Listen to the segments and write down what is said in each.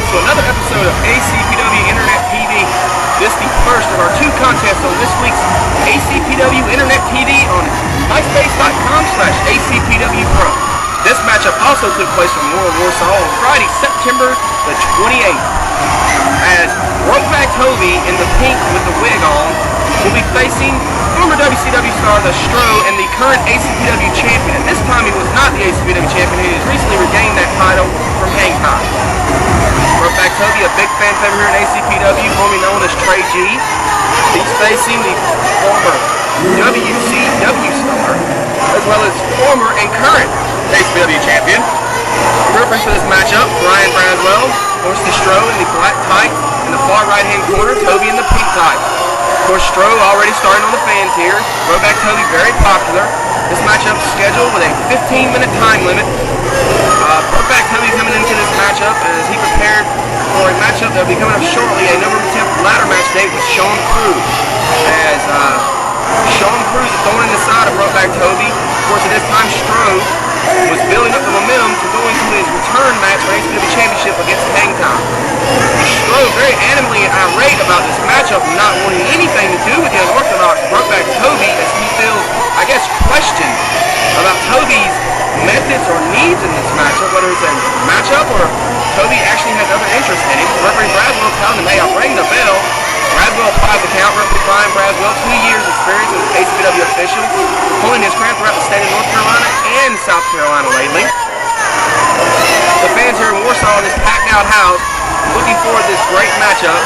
to another episode of Acpw Internet TV. This is the first of our two contests on this week's Acpw Internet TV on myspace.com/acpwpro. This matchup also took place from Warsaw on Friday, September the 28th. As Brokeback Tobi in the pink with the wig on will be facing former WCW star the Stro and the current ACPW champion. At this time he was not the ACPW champion, he has recently regained that title from Hang Time. Brokeback Tobi, a big fan favorite here in ACPW, formerly known as Trey G. He's facing the former WCW star, as well as former and current ACPW champion. Reference for this matchup, Brian Braswell, of course the Stro in the black tights, in the far right hand corner, Tobi in the pink tights. Of course, Stro already starting on the fans here. Brokeback Tobi very popular. This matchup is scheduled with a 15-minute time limit. Brokeback Tobi coming into this matchup as he prepared for a matchup that will be coming up shortly, a number 10 ladder match date with Sean Cruz. As Sean Cruz is thrown in the side of Brokeback Tobi. Of course, at this time, Stro was building up the momentum to go into his return match for ACPW Championship against Hang Time. Stro very animatedly irate about this matchup, not wanting anything to do with the unorthodox Brokeback Tobi, as he feels, I guess, questioned about Tobi's methods or needs in this matchup, whether it's a matchup or Tobi actually has other interests in it. Referee Braswell telling him, hey, I'll ring the bell. Braswell applies the count. Referee Brian Braswell, 2 years experience as an ACPW official, holding his crown throughout the state of North Carolina and South Carolina lately. The fans here in Warsaw in this packed out house looking forward to this great matchup.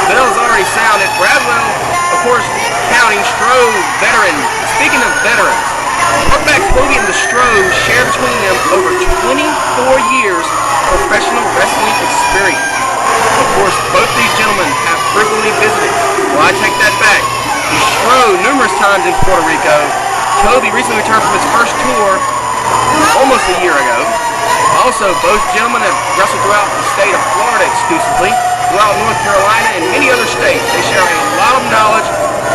The bell has already sounded. Braswell, of course, counting. Stro, veteran. Speaking of veterans, Brokeback Tobi and the Stro share between them over 24 years of professional wrestling experience. Of course, both these gentlemen have frequently visited. Well, I take that back. The Stro numerous times in Puerto Rico. Tobi recently returned from his first tour almost a year ago. Also, both gentlemen have wrestled throughout the state of Florida exclusively, throughout North Carolina and many other states. They share a lot of knowledge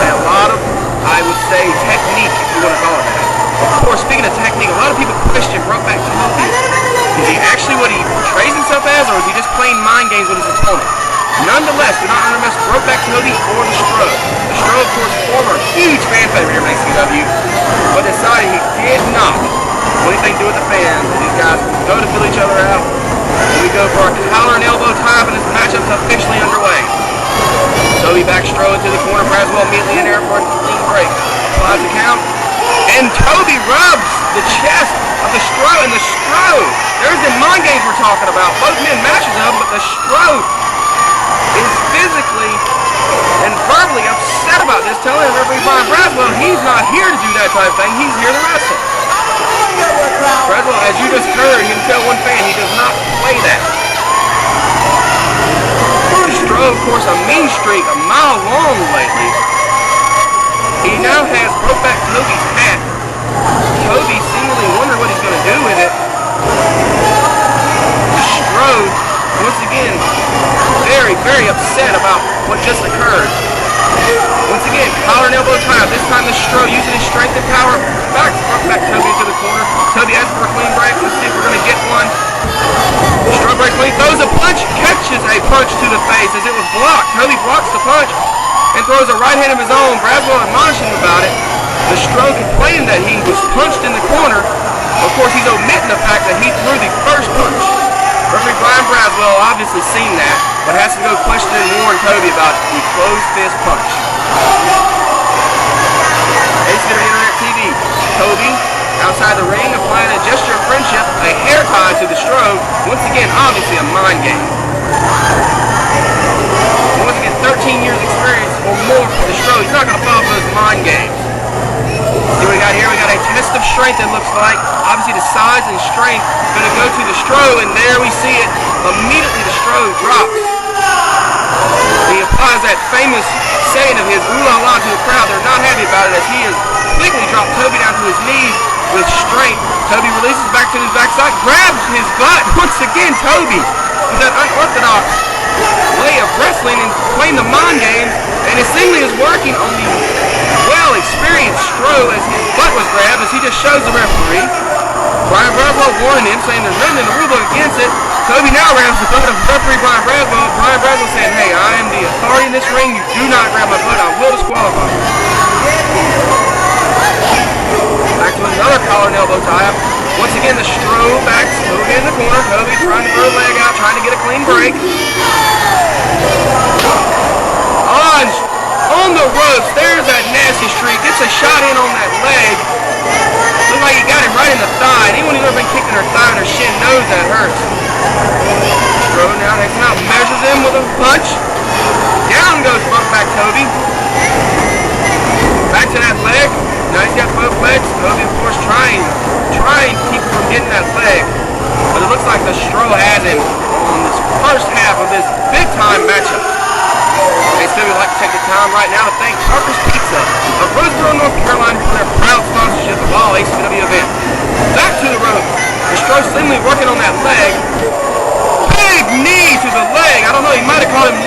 and a lot of, I would say, technique, if you want to call it that. Of course, speaking of technique, a lot of people question Brokeback Tobi. Is he actually what he portrays himself as, or is he just playing mind games with his opponent? Nonetheless, do not underestimate Brokeback Tobi or the Stro. The Stro, of course, former huge fan favorite here in ACPW, but decided he did not want anything to do with the fans. These guys go to fill each other out. We go for our collar and elbow tie, and this matchup's officially underway. Tobi back Stro into the corner. Braswell immediately in there for a clean break. Applies the count. And Tobi rubs the chest of the Stro, and the Stro, there's the mind games we're talking about. Both men matches up, but the Stro is physically and verbally upset about this, telling referee Brian Braswell he's not here to do that type of thing, he's here to wrestle. Braswell, as you just heard, you can tell one fan he does not play that. Stro, of course, a mean streak, a mile long lately. He now has Brokeback Tobi's hat. Tobi seemingly wondering what he's going to do with it. Stro, once again, very, very upset about what just occurred. Once again, collar and elbow tie. This time the Stro using his strength and power. Back Tobi into the corner. Tobi asks for a clean break. Let's see if we're going to get one. Stro breaks clean, throws a punch, catches a punch to the face as it was blocked. Tobi blocks the punch and throws a right hand of his own. Braswell admonishing him about it. The Stro complaining that he was punched in the corner. Of course, he's omitting the fact that he threw the first punch. Referee Brian Braswell obviously seen that, but has to go question and warn Tobi about the closed fist punch. ACPW Internet TV. Tobi outside the ring, applying a gesture of friendship, a hair tie to the Stro. Once again, obviously a mind game. Once again, 13 years experience or more for the Stro. He's not going to fall for those mind games. See what we got here? We got a test of strength, it looks like. Obviously the size and strength going to go to the Stro, and there we see it. Immediately the Stro drops. He applies that famous saying of his, ooh la la, to the crowd. They're not happy about it as he has quickly dropped Tobi down to his knees with strength. Tobi releases back to his backside, grabs his butt. Once again, Tobi with that unorthodox way of wrestling and playing the mind games, and it seemingly is working on the well-experienced Stro as his butt was grabbed, as he just shows the referee. Brian Braswell warning him, saying there's nothing in the rulebook against it. Tobi now grabs the foot of referee Brian Braswell. Brian Braswell saying, hey, I am the authority in this ring. You do not grab my foot. I will disqualify you. Back to another collar and elbow tie. Once again, the Stro backs Tobi in the corner. Tobi trying to throw a leg out, trying to get a clean break. On the ropes, there's that nasty streak. Gets a shot in on that leg. Looks like he got him right in the thigh. Anyone who's ever been kicked in her thigh and her shin knows that hurts. Stro now next out, measures him with a punch. Down goes back Tobi. Back to that leg. Now he's got both legs. Tobi, of course, trying to keep him from getting that leg. But it looks like the Stro has him on this first half of this big-time matchup. Acpw would like to take the time right now to thank Parker's Pizza of Roseboro, North Carolina for their proud sponsorship of all Acpw events. Back to the ropes. The Stro seemingly working on that leg. Big knee to the leg. I don't know, he might have caught him